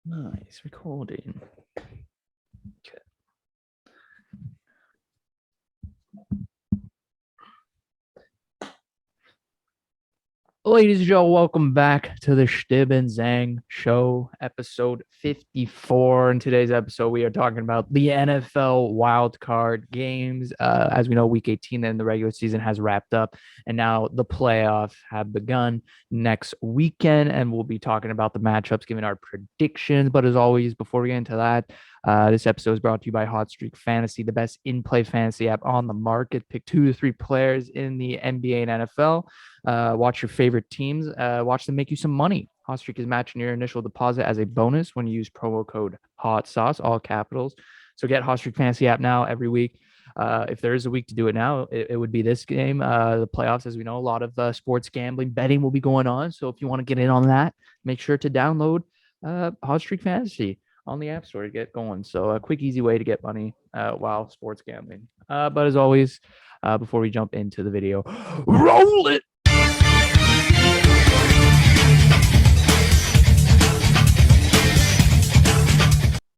Nice recording. Okay. Ladies and gentlemen, welcome back to the Chtib Zhang Show, episode 54. In today's episode, we are talking about the NFL wildcard games. As we know, week 18 and the regular season has wrapped up, and now the playoffs have begun next weekend, and we'll be talking about the matchups, giving our predictions. But as always, before we get into that, this episode is brought to you by Hot Streak Fantasy, the best in-play fantasy app on the market. Pick 2 to 3 players in the NBA and NFL. Watch your favorite teams. Watch them make you some money. Hot Streak is matching your initial deposit as a bonus when you use promo code Hot Sauce, all capitals. So get Hot Streak Fantasy app now every week. If there is a week to do it now, it would be this game. The playoffs, as we know, a lot of sports gambling betting will be going on. So if you want to get in on that, make sure to download Hot Streak Fantasy on the App Store to get going. So a quick, easy way to get money while sports gambling. But as always, before we jump into the video, roll it.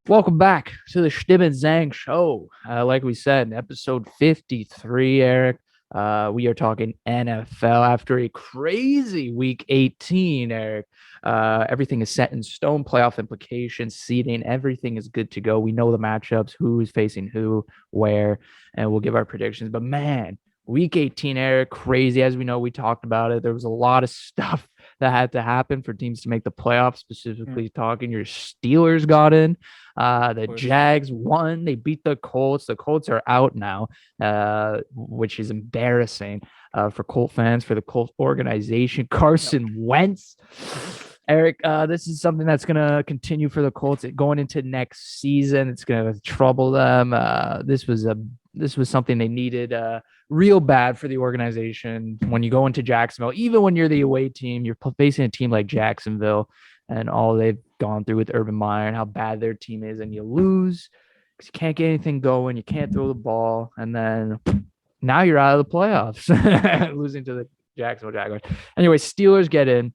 Welcome back to the Chtib Zhang Show. Like we said, episode 53, Eric. We are talking NFL after a crazy week 18, Eric. Everything is set in stone, playoff implications, seeding, everything is good to go. We know the matchups, who is facing who, where, and we'll give our predictions. But man, week 18, Eric, crazy. As we know, we talked about it. There was a lot of stuff that had to happen for teams to make the playoffs, specifically talking. Your Steelers got in. The Jags won. They beat the Colts. The Colts are out now, which is embarrassing for Colt fans, for the Colt organization. Carson Wentz. Eric, this is something that's going to continue for the Colts going into next season. It's going to trouble them. This was something they needed real bad for the organization. When you go into Jacksonville, even when you're the away team, you're facing a team like Jacksonville and all they've gone through with Urban Meyer and how bad their team is, and you lose because you can't get anything going. You can't throw the ball. And then now you're out of the playoffs, losing to the Jacksonville Jaguars. Anyway, Steelers get in.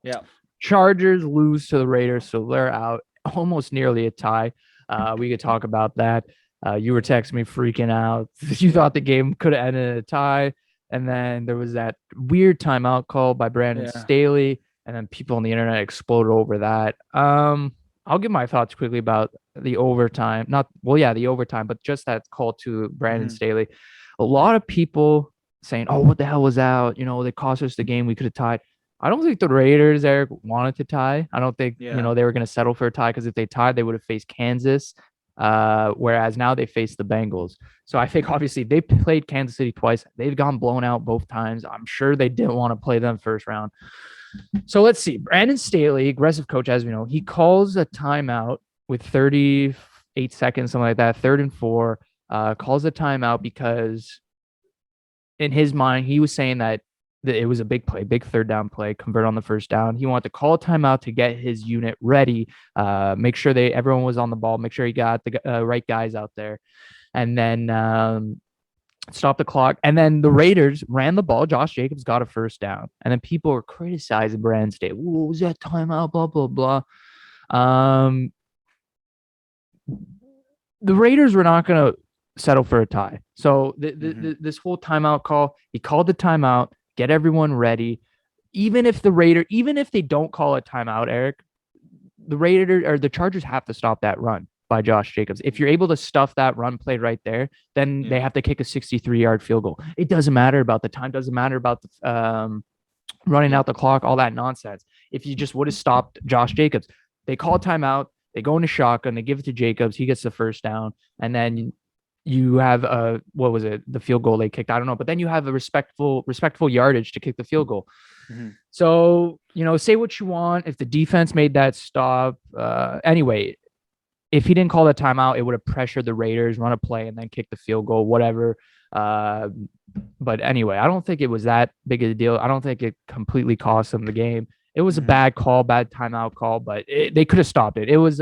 Yeah. Chargers lose to the Raiders, so they're out. Almost nearly a tie. We could talk about that. You were texting me freaking out. You thought the game could have ended in a tie. And then there was that weird timeout call by Brandon Staley. And then people on the internet exploded over that. I'll give my thoughts quickly about the overtime. The overtime, but just that call to Brandon Staley. A lot of people saying, oh, what the hell was out? They cost us the game. We could have tied. I don't think the Raiders, Eric, wanted to tie. I don't think, they were going to settle for a tie because if they tied, they would have faced Kansas. Whereas now they face the Bengals. So I think obviously they played Kansas City twice. They've gone blown out both times. I'm sure they didn't want to play them first round. So let's see. Brandon Staley, aggressive coach, as we know, he calls a timeout with 38 seconds, something like that, 3rd and 4, calls a timeout because in his mind, he was saying that it was a big play, big 3rd down play, convert on the 1st down. He wanted to call a timeout to get his unit ready, make sure everyone was on the ball, make sure he got the right guys out there, and then stop the clock. And then the Raiders ran the ball. Josh Jacobs got a 1st down, and then people were criticizing Brandon Staley. What was that timeout? Blah blah blah. The Raiders were not going to settle for a tie. So this whole timeout call, he called the timeout. Get everyone ready. Even if they don't call a timeout, Eric, the Raiders or the Chargers have to stop that run by Josh Jacobs. If you're able to stuff that run play right there, then they have to kick a 63-yard field goal. It doesn't matter about the time, doesn't matter about the running out the clock, all that nonsense. If you just would have stopped Josh Jacobs, they call timeout, they go into shotgun, they give it to Jacobs, he gets the 1st down, and then you have the field goal they kicked. I don't know, but then you have a respectful yardage to kick the field goal. So, say what you want. If the defense made that stop, anyway, if he didn't call the timeout, it would have pressured the Raiders, run a play, and then kick the field goal, whatever. But anyway, I don't think it was that big of a deal. I don't think it completely cost them the game. It was a bad call, bad timeout call, but they could have stopped it. It was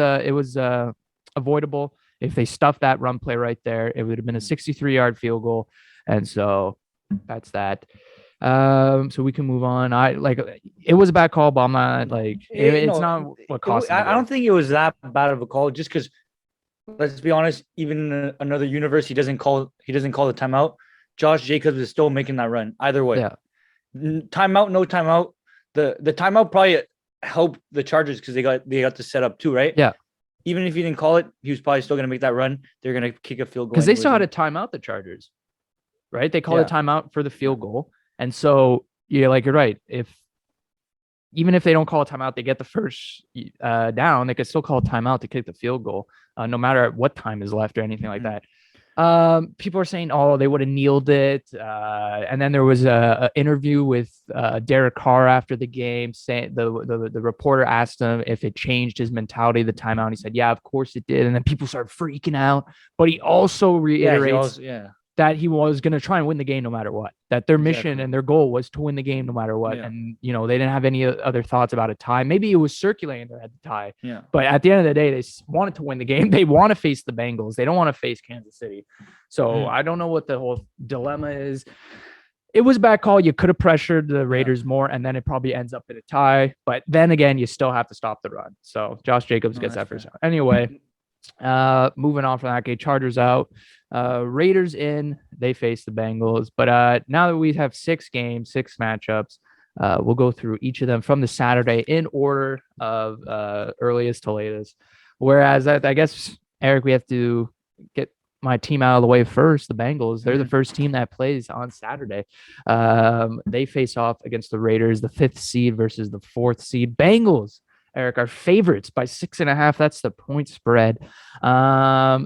avoidable. If they stuffed that run play right there, it would have been a 63-yard field goal. And so that's that. So we can move on. I like it was a bad call, but I'm not like it's No, not what cost him the I game. don't think it was that bad of a call. Just because, let's be honest, even in another universe, he doesn't call the timeout. Josh Jacobs is still making that run either way. Yeah, Timeout, no timeout. The timeout probably helped the Chargers because they got to set up too, right? yeah, Even if he didn't call it, he was probably still going to make that run. They're going to kick a field goal because they anyways. still had a timeout the Chargers, right? They called a Yeah, timeout for the field goal, and so you're right. If even if they don't call a timeout, they get the first down. They could still call a timeout to kick the field goal, no matter what time is left or anything like that. People are saying, oh, they would have kneeled it. And then there was a interview with Derek Carr after the game, saying the reporter asked him if it changed his mentality, the timeout. He said, yeah, of course it did. And then people started freaking out. But he also reiterates that he was going to try and win the game no matter what, that their mission and their goal was to win the game no matter what. Yeah. And, they didn't have any other thoughts about a tie. Maybe it was circulating their head to tie. Yeah. But at the end of the day, they wanted to win the game. They want to face the Bengals. They don't want to face Kansas City. So I don't know what the whole dilemma is. It was a bad call. You could have pressured the Raiders more, and then it probably ends up in a tie. But then again, you still have to stop the run. So Josh Jacobs gets that first down. Anyway, moving on from that game, Chargers out. Raiders in, they face the Bengals. But now that we have 6 games, 6 matchups, we'll go through each of them from the Saturday in order of earliest to latest. Whereas I guess, Eric, we have to get my team out of the way first. The Bengals, they're the first team that plays on Saturday. They face off against the Raiders, the 5th seed versus the 4th seed. Bengals, Eric, are favorites by 6.5. That's the point spread.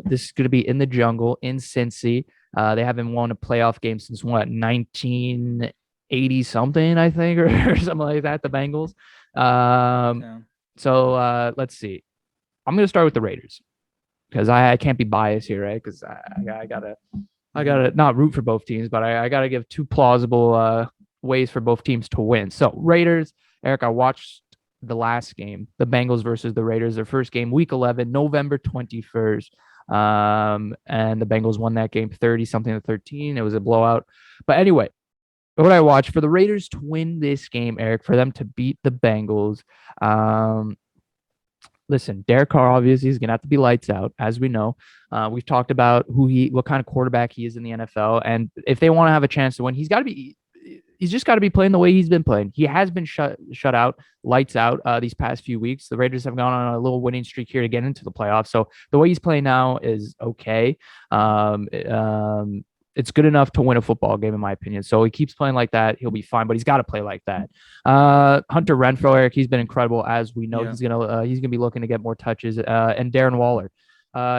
This is going to be in the jungle in Cincy. They haven't won a playoff game since what, 1980 something, I think, or something like that. The Bengals. So let's see. I'm going to start with the Raiders because I can't be biased here, right? Because I gotta not root for both teams, but I gotta give 2 plausible ways for both teams to win. So Raiders, Eric, I watched the last game, the Bengals versus the Raiders, their first game, week 11, November 21st. And the Bengals won that game 30-something to 13. It was a blowout. But anyway, what I watched for the Raiders to win this game, Eric, for them to beat the Bengals. Listen, Derek Carr obviously is going to have to be lights out, as we know. We've talked about what kind of quarterback he is in the NFL. And if they want to have a chance to win, he's just got to be playing the way he's been playing. He has been shut out, lights out these past few weeks. The Raiders have gone on a little winning streak here to get into the playoffs. So the way he's playing now is okay. It's good enough to win a football game, in my opinion. So he keeps playing like that, he'll be fine, but he's got to play like that. Hunter Renfrow, Eric, he's been incredible. As we know, he's gonna be looking to get more touches. And Darren Waller.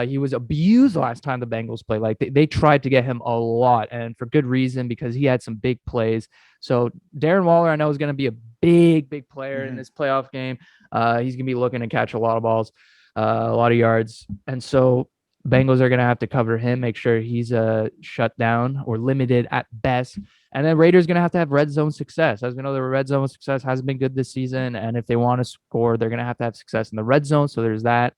He was abused last time the Bengals played. Like they tried to get him a lot, and for good reason, because he had some big plays. So Darren Waller, I know, is going to be a big player in this playoff game. He's going to be looking to catch a lot of balls, a lot of yards, and so Bengals are going to have to cover him, make sure he's shut down or limited at best. And then Raiders going to have red zone success. As we know, the red zone success hasn't been good this season, and if they want to score, they're going to have success in the red zone. So there's that.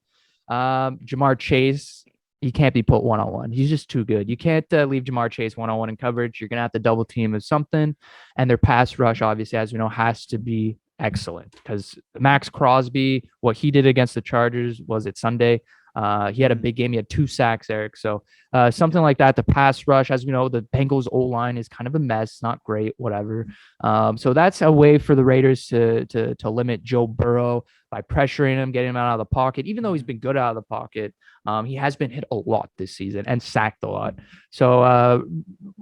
Jamar Chase, he can't be put one-on-one. He's just too good. You can't leave Jamar Chase one-on-one in coverage. You're going to have to double team or something. And their pass rush, obviously, as we know, has to be excellent because Max Crosby, what he did against the Chargers, was it Sunday? He had a big game. He had 2 sacks, Eric. So something like that. The pass rush, as we know, the Bengals O-line is kind of a mess. Not great, whatever. So that's a way for the Raiders to limit Joe Burrow by pressuring him, getting him out of the pocket. Even though he's been good out of the pocket, he has been hit a lot this season and sacked a lot. So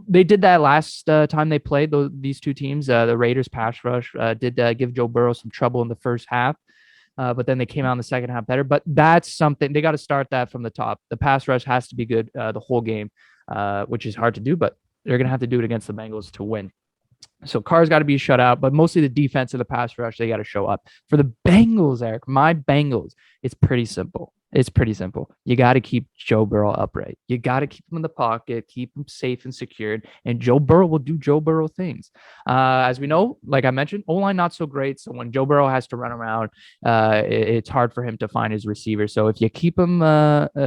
they did that last time they played these 2 teams. The Raiders pass rush did give Joe Burrow some trouble in the first half. But then they came out in the second half better. But that's something they got to start that from the top. The pass rush has to be good the whole game, which is hard to do, but they're going to have to do it against the Bengals to win. So Carr's got to be shut out, but mostly the defense of the pass rush, they got to show up. For the Bengals, Eric, my Bengals, it's pretty simple. You got to keep Joe Burrow upright. You got to keep him in the pocket, keep him safe and secured, and Joe Burrow will do Joe Burrow things. As we know, like I mentioned, O-line not so great. So when Joe Burrow has to run around, it's hard for him to find his receiver. So if you keep him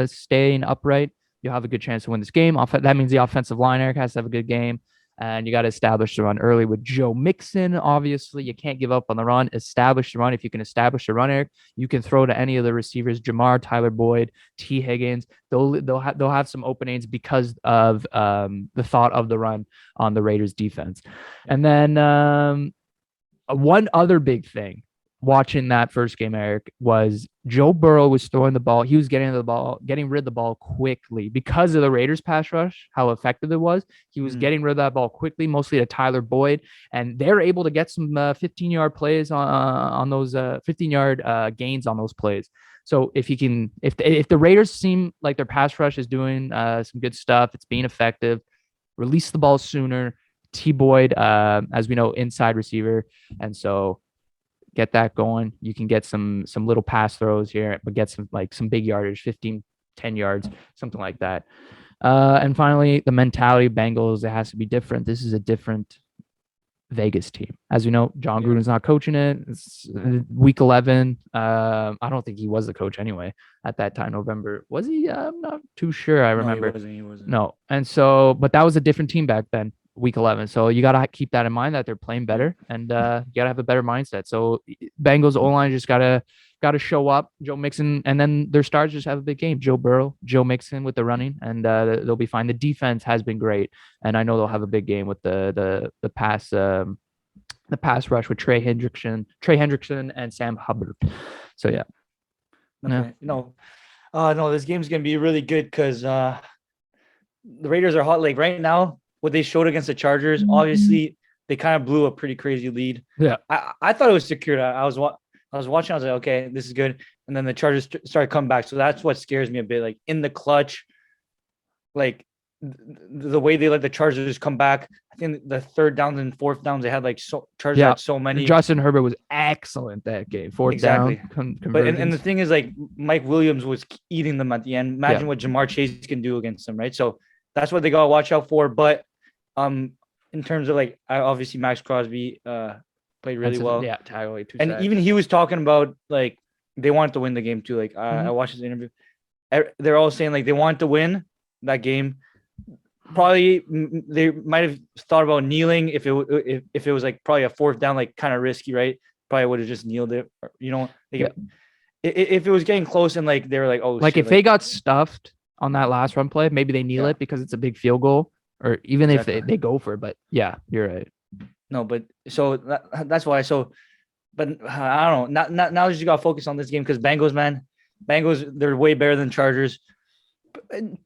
staying upright, you'll have a good chance to win this game. That means the offensive line, Eric, has to have a good game. And you got to establish the run early with Joe Mixon. Obviously, you can't give up on the run. Establish the run. If you can establish the run, Eric, you can throw to any of the receivers: Jamar, Tyler Boyd, T. Higgins. They'll have some openings because of the thought of the run on the Raiders defense. And then one other big thing watching that first game, Eric, was Joe Burrow was throwing the ball. He was getting rid of the ball quickly because of the Raiders pass rush, how effective it was. He was getting rid of that ball quickly, mostly to Tyler Boyd, and they're able to get some 15-yard plays on those 15-yard gains on those plays. So if the Raiders seem like their pass rush is doing some good stuff, it's being effective, release the ball sooner. T. Boyd, as we know, inside receiver, and so get that going. You can get some little pass throws here, but get some big yardage, 15, 10 yards, something like that. And finally, the mentality of Bengals, it has to be different. This is a different Vegas team. As we know, John Gruden's not coaching it. It's week 11. I don't think he was the coach anyway at that time. November. Was he? I'm not too sure. I remember. No, he wasn't. No. And so, but that was a different team back then. Week 11. So you got to keep that in mind that they're playing better, and you got to have a better mindset. So Bengals O-line just got to show up. Joe Mixon, and then their stars just have a big game. Joe Burrow, Joe Mixon with the running, and they'll be fine. The defense has been great, and I know they'll have a big game with the pass rush with Trey Hendrickson and Sam Hubbard. So yeah. Okay. No, this game's gonna be really good because the Raiders are hot. Like right now, what they showed against the Chargers, obviously they kind of blew a pretty crazy lead. Yeah, I thought it was secured. I was watching. I was like, okay, this is good. And then the Chargers started coming back. So that's what scares me a bit. Like in the clutch, like the way they let the Chargers come back. I think the third downs and fourth downs they had Chargers had so many. Justin Herbert was excellent that game. Fourth down. But and the thing is, like Mike Williams was eating them at the end. Imagine what Jamar Chase can do against them, right? So that's what they got to watch out for. But in terms of obviously Max Crosby played really well. Yeah, totally. And even he was talking about like they wanted to win the game too. Like I watched his interview. They're all saying like they wanted to win that game. Probably they might have thought about kneeling if it was like probably a fourth down, like kind of risky, right? Probably would have just kneeled it, if it was getting close and like they were like, oh, like shit, if they got stuffed on that last run play, maybe they kneel it because it's a big field goal. Or even if they go for it, but yeah, you're right. No, but so that's why. So, but I don't know. Now you just got to focus on this game because Bengals, they're way better than Chargers.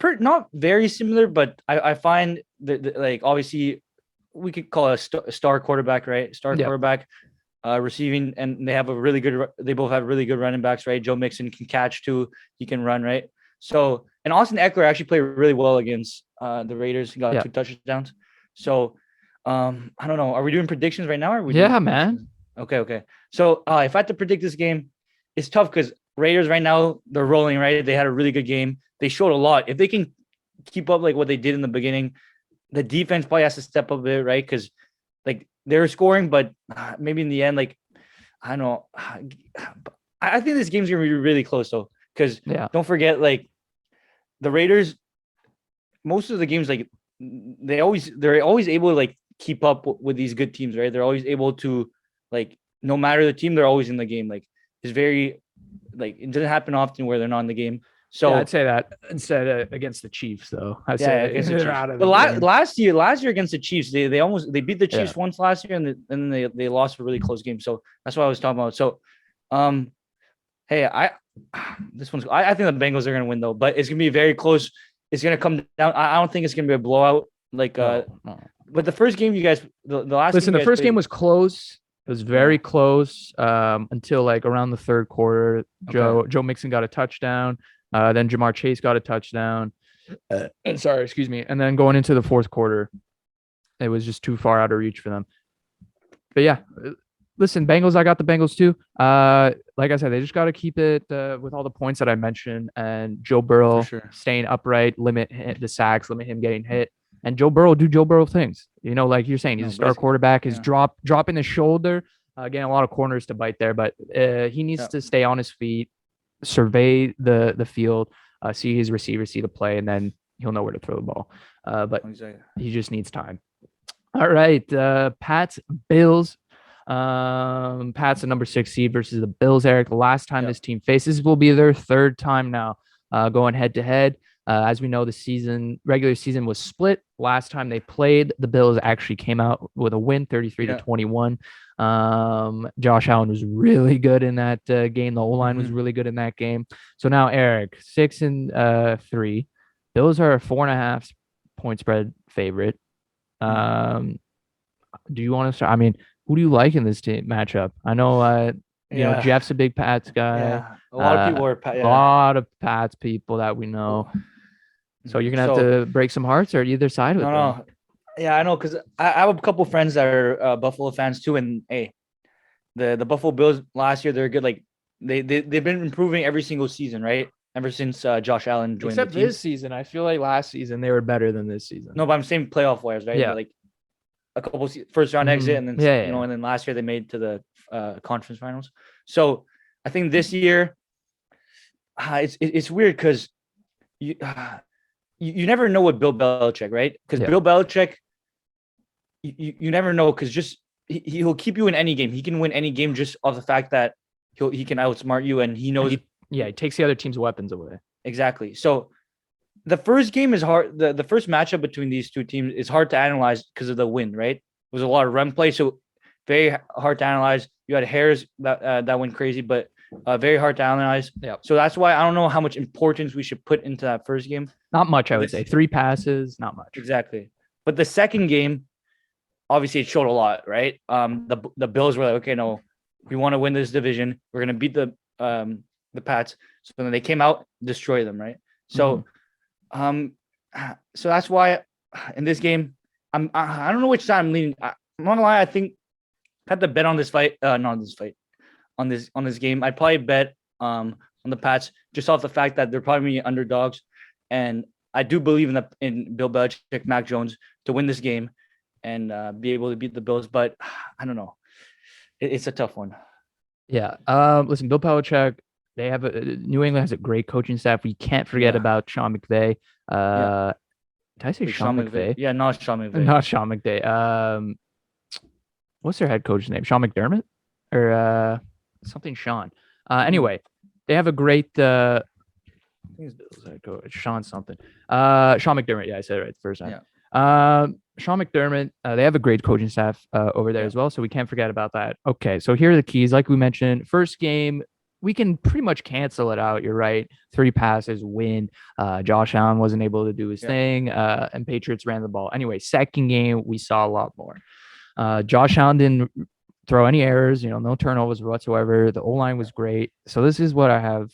Not very similar, but I find that like obviously we could call a star quarterback, right? Quarterback, receiving, and they have they both have really good running backs, right? Joe Mixon can catch too. He can run, right? So, and Austin Eckler actually played really well against the Raiders. He got 2 touchdowns. So, I don't know. Are we doing predictions right now? Or are we man. Okay. So, if I had to predict this game, it's tough because Raiders right now, they're rolling, right? They had a really good game. They showed a lot. If they can keep up like what they did in the beginning, the defense probably has to step up a bit, right? Because like they're scoring, but maybe in the end, like, I don't know. I think this game's going to be really close though. Because don't forget, like, the Raiders, most of the games, like they're always able to like keep up with these good teams, right? They're always able to like, no matter the team, they're always in the game. Like it's very like it doesn't happen often where they're not in the game. So I'd say that instead against the Chiefs, though. I'd say against the Chiefs. But last year against the Chiefs, they beat the Chiefs once last year, and then they lost a really close game. So that's what I was talking about. So, hey, I think the Bengals are gonna win though, but it's gonna be very close. It's gonna come down. I don't think it's gonna be a blowout. Like no. But the first game you guys, the last. Listen, the first game was close. It was very close until like around the third quarter. Joe Mixon got a touchdown. Then Jamar Chase got a touchdown. Excuse me. And then going into the fourth quarter, it was just too far out of reach for them. But yeah, listen, Bengals, I got the Bengals too. Like I said, they just got to keep it with all the points that I mentioned. And Joe Burrow staying upright, limit the sacks, limit him getting hit. And Joe Burrow do Joe Burrow things. You know, like you're saying, he's a star quarterback. He's dropping his shoulder. Again, a lot of corners to bite there. But he needs to stay on his feet, survey the field, see his receiver, see the play, and then he'll know where to throw the ball. But he just needs time. All right. Pats, Bills. Pats the number 6 seed versus the Bills, Eric. The last time Yeah. this team faces will be their third time now going head to head. As we know, the regular season was split. Last time they played, the Bills actually came out with a win, 33 to Yeah. 21. Josh Allen was really good in that game. The O-line was Mhm. really good in that game. So now, Eric, 6-3. Bills are a 4.5 point spread favorite. Mhm. Um, do you want to start? I mean, who do you like in this team matchup? I know, Yeah. Jeff's a big Pats guy. Yeah. A lot of people are. A Yeah. lot of Pats people that we know. So you're gonna have So to break some hearts or either side with no, them. no. Yeah, I know because I have a couple friends that are Buffalo fans too, and hey, the Buffalo Bills last year they're good. Like they've been improving every single season, right? Ever since Josh Allen joined the Except team. this season, I feel like last season they were better than this season. No, but I'm saying playoff wise, right? Yeah. Like a couple first round exit, and then Yeah, yeah. and then last year they made to the conference finals. So I think this year it's weird because you, you never know with Bill Belichick, right? Because Yeah. Bill Belichick, you never know because just he'll keep you in any game. He can win any game just off the fact that he can outsmart you and he knows. He takes the other team's weapons away. Exactly. So the first game is hard. The first matchup between these two teams is hard to analyze because of the wind, right? It was a lot of run play, so very hard to analyze. You had Harris that went crazy, but very hard to analyze. Yeah. So that's why I don't know how much importance we should put into that first game. Not much, I would say. 3 passes, not much. Exactly. But the second game, obviously, it showed a lot, right? The Bills were like, okay, no, we want to win this division. We're gonna beat the Pats. So then they came out, destroy them, right? So, so that's why in this game, I don't know which side I'm leaning. I'm not gonna lie, I think I had to bet on this fight. Not this fight, on this game. I'd probably bet on the Pats just off the fact that they're probably underdogs, and I do believe in Bill Belichick, Mac Jones to win this game and be able to beat the Bills. But I don't know. It's a tough one. Yeah. Listen, Bill Belichick, they have New England has a great coaching staff. We can't forget about Sean McVay. Did I say Sean McVay? Yeah, not Sean McVay. Not Sean McVay. What's their head coach's name? Sean McDermott or something Sean. Anyway, they have a great I think it's Bill's head coach, Sean something. Sean McDermott. Yeah, I said it right the first time. Yeah. Sean McDermott, they have a great coaching staff over there as well, so we can't forget about that. Okay, so here are the keys. Like we mentioned, first game, we can pretty much cancel it out. You're right. 3 passes, win. Josh Allen wasn't able to do his thing, and Patriots ran the ball. Anyway, second game, we saw a lot more. Josh Allen didn't throw any errors, no turnovers whatsoever. The O-line was great. So this is what I have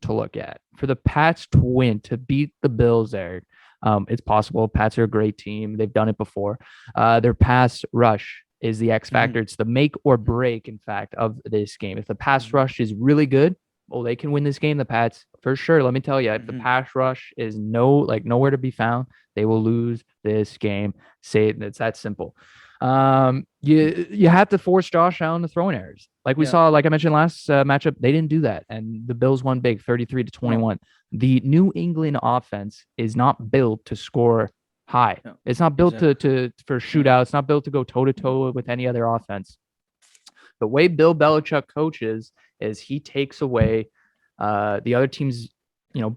to look at. For the Pats to win, to beat the Bills there, it's possible. Pats are a great team. They've done it before. Their pass rush is the X factor. It's the make or break, in fact, of this game. If the pass rush is really good, well, they can win this game. The Pats, for sure. Let me tell you, if the pass rush is nowhere to be found, they will lose this game. Say it. It's that simple. You have to force Josh Allen to throw in errors. Like we saw, like I mentioned last matchup, they didn't do that, and the Bills won big, 33 to 21. No. The New England offense is not built to score high. No. It's not built to for shootouts. It's not built to go toe to toe with any other offense. The way Bill Belichick coaches is he takes away the other team's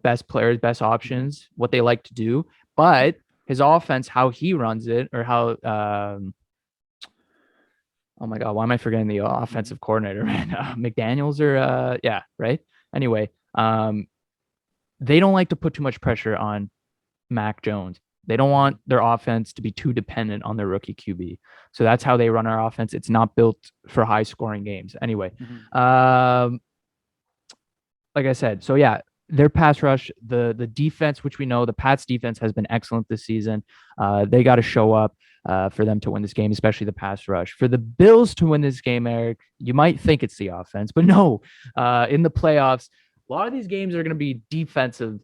best players, best options, what they like to do, but his offense, how he runs it, or how oh my God, why am I forgetting the offensive coordinator, man? McDaniels or right? Anyway, they don't like to put too much pressure on Mac Jones. They don't want their offense to be too dependent on their rookie QB. So that's how they run our offense. It's not built for high scoring games. Anyway, like I said, so yeah, their pass rush, the defense, which we know the Pats defense has been excellent this season. They got to show up for them to win this game, especially the pass rush. For the Bills to win this game, Eric, you might think it's the offense, but no. In the playoffs, a lot of these games are going to be defensive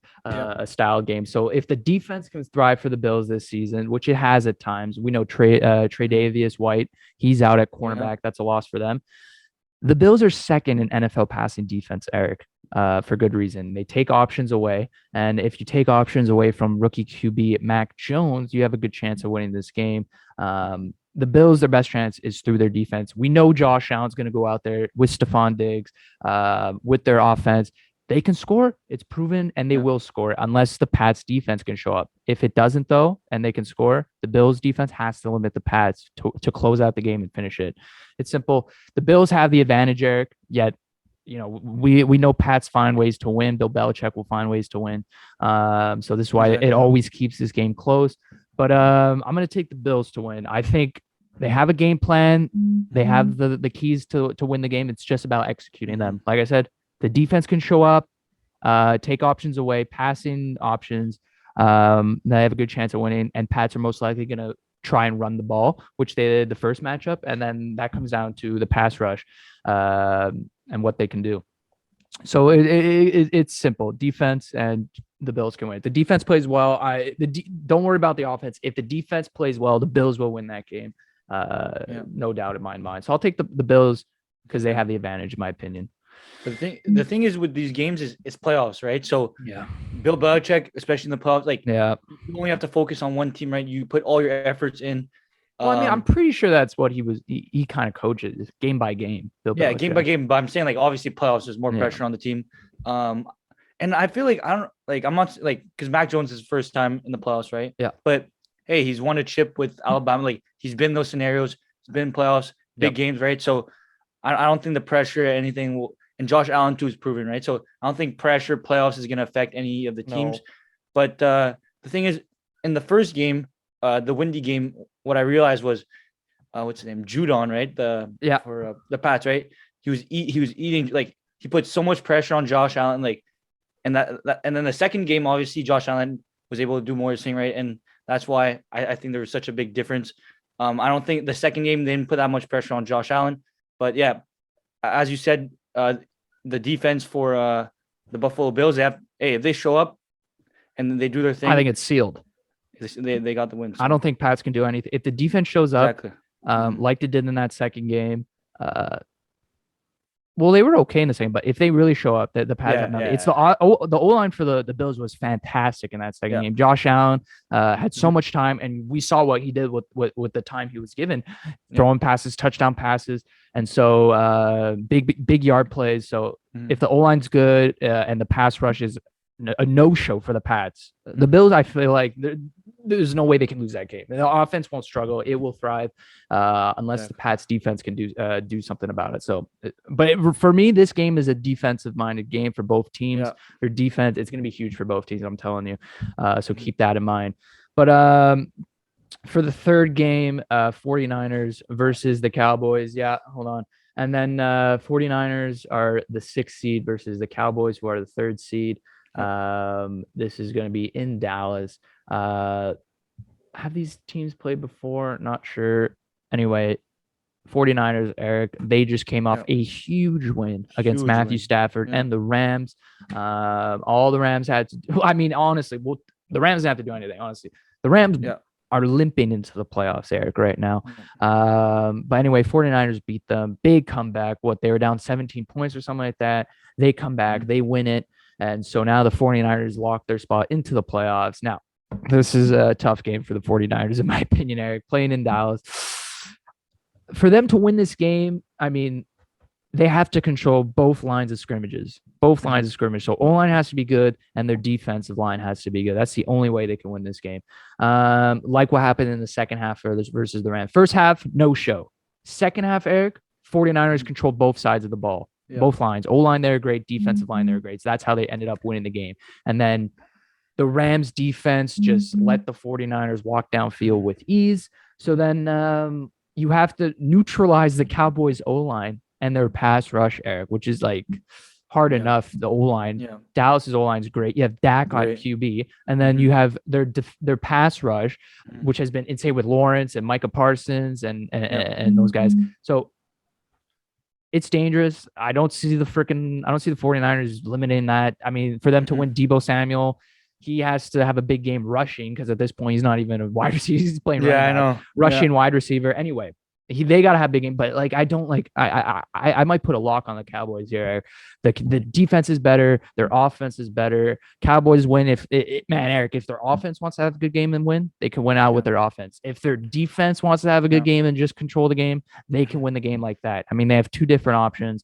style games. So if the defense can thrive for the Bills this season, which it has at times, we know Tre'Davious White, he's out at cornerback. That's a loss for them. The Bills are second in NFL passing defense, Eric. for good reason. They take options away. And if you take options away from rookie QB Mac Jones, you have a good chance of winning this game. The Bills, their best chance is through their defense. We know Josh Allen's going to go out there with Stephon Diggs, with their offense. They can score. It's proven, and they will score unless the Pats defense can show up. If it doesn't, though, and they can score, the Bills defense has to limit the Pats to close out the game and finish it. It's simple. The Bills have the advantage, Eric, yet we know Pats find ways to win. Bill Belichick will find ways to win. So this is why it always keeps this game close. But I'm going to take the Bills to win. I think they have a game plan. They have the keys to win the game. It's just about executing them. Like I said, the defense can show up, take options away, passing options. They have a good chance of winning. And Pats are most likely going to try and run the ball, which they did the first matchup. And then that comes down to the pass rush and what they can do. So it's simple. Defense and the Bills can win. If the defense plays well, don't worry about the offense. If the defense plays well, the Bills will win that game. No doubt in my mind. So I'll take the Bills because they have the advantage, in my opinion. But the thing is with these games is it's playoffs, right? So Bill Belichick, especially in the playoffs, you only have to focus on one team, right? You put all your efforts in. Well, I mean, I'm pretty sure that's what he kind of coaches game by game. Bill Belichick. Game by game. But I'm saying obviously playoffs, there's more pressure on the team. And I feel I'm not because Mac Jones is his first time in the playoffs, right? Yeah. But hey, he's won a chip with Alabama. He's been in those scenarios. He's been in playoffs, big games, right? So I don't think the pressure or anything will. And Josh Allen too is proven, right? So I don't think pressure playoffs is going to affect any of the teams. No. But the thing is, in the first game, the windy game, what I realized was, what's his name, Judon, right? For the Pats, right? He was eating he put so much pressure on Josh Allen, and and then the second game, obviously Josh Allen was able to do more thing, right? And that's why I think there was such a big difference. I don't think the second game they didn't put that much pressure on Josh Allen, but yeah, as you said. The defense for the Buffalo Bills, if they show up and then they do their thing, I think it's sealed. They got the win. So. I don't think Pats can do anything. If the defense shows up, like they did in that second game, well, they were okay in the second, but if they really show up, the Pats have nothing. It's the O-line for the Bills was fantastic in that second game. Josh Allen had so much time, and we saw what he did with the time he was given, throwing passes, touchdown passes, and so big yard plays. So if the O-line's good and the pass rush is a no-show for the Pats, the Bills, I feel like there's no way they can lose that game. The offense won't struggle; it will thrive unless the Pats defense can do something about it. So, but for me, this game is a defensive-minded game for both teams. Their defense, it's going to be huge for both teams. I'm telling you. So keep that in mind. But for the third game, 49ers versus the Cowboys. Yeah, hold on. And then 49ers are the 6th seed versus the Cowboys, who are the 3rd seed. This is going to be in Dallas. Have these teams played before? Not sure. Anyway, 49ers, Eric, they just came off a huge win against Matthew Stafford and the Rams. All the Rams had to do, I mean, honestly, the Rams didn't have to do anything, honestly. The Rams are limping into the playoffs, Eric, right now. But anyway, 49ers beat them. Big comeback. They were down 17 points or something like that. They come back. They win it. And so now the 49ers lock their spot into the playoffs. Now, this is a tough game for the 49ers, in my opinion, Eric, playing in Dallas. For them to win this game, I mean, they have to control both lines of scrimmages. Both lines of scrimmage. So O-line has to be good, and their defensive line has to be good. That's the only way they can win this game. Like what happened in the second half versus the Rams. First half, no show. Second half, Eric, 49ers controlled both sides of the ball. Both lines. O-line, they're great. Defensive line, they're great. So that's how they ended up winning the game. And then the Rams defense just let the 49ers walk downfield with ease. So then you have to neutralize the Cowboys O-line and their pass rush, Eric, which is hard enough. The O-line, Dallas's O-line is great. You have Dak on QB, and then you have their pass rush, which has been insane with Lawrence and Micah Parsons and those guys. So it's dangerous. I don't see the 49ers limiting that. I mean, for them to win, Deebo Samuel, he has to have a big game rushing because at this point he's not even a wide receiver. He's playing rushing wide receiver. Anyway, they gotta have big game, but like I don't like I might put a lock on the Cowboys here. The defense is better, their offense is better. Cowboys win if man, Eric, if their offense wants to have a good game and win, they can win out with their offense. If their defense wants to have a good game and just control the game, they can win the game like that. I mean, they have two different options.